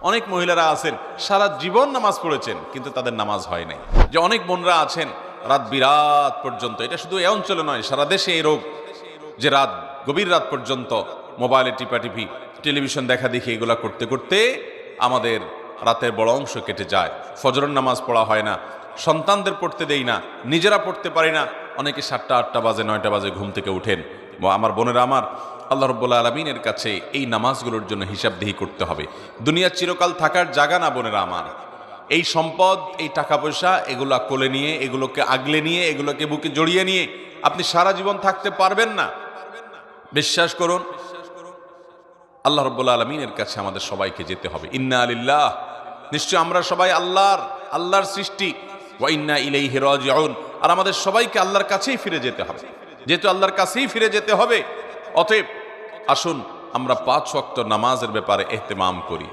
অনেক মহিলারা আছেন সারা জীবন নামাজ পড়েছেন কিন্তু তাদের নামাজ হয় নাই। যে অনেক বোনরা আছেন রাত বিরাত পর্যন্ত, এটা শুধু এই অঞ্চলে নয়, সারা দেশে এই রোগ, যে রাত গভীর রাত পর্যন্ত মোবাইলে টিপাটিপি, টেলিভিশন দেখা দেখি, এগুলা করতে করতে আমাদের রাতের বড় অংশ কেটে যায়। ফজরের নামাজ পড়া হয় না, সন্তানদের পড়তে দেই না, নিজেরা পড়তে পারি না। অনেকে 7টা 8টা বাজে 9টা বাজে ঘুম থেকে উঠেন। আমার বোনেরা আমার, আল্লাহ রাব্বুল আলামিনের কাছে এই নামাজগুলোর জন্য হিসাবদিহি করতে হবে। দুনিয়া চিরকাল থাকার জায়গা না বোনেরা আমার। এই সম্পদ, এই টাকা পয়সা, এগুলা কোলে নিয়ে, এগুলোকে আগলে নিয়ে, এগুলোকে বুকে জড়িয়ে নিয়ে আপনি সারা জীবন থাকতে পারবেন না। বিশ্বাস করুন, আল্লাহ রাব্বুল আলামিনের কাছে আমাদের সবাইকে যেতে হবে। ইন্না লিল্লাহ, নিশ্চয় আমরা সবাই আল্লাহর সৃষ্টি, ওয়া ইন্না ইলাইহি রাজিউন, আর আমাদের সবাইকে আল্লাহর কাছেই ফিরে যেতে হবে। যেহেতু আল্লাহর কাছেই ফিরে যেতে হবে, অতএব আসুন আমরা 5 ওয়াক্ত নামাজের ব্যাপারে ইহতিমাম করি।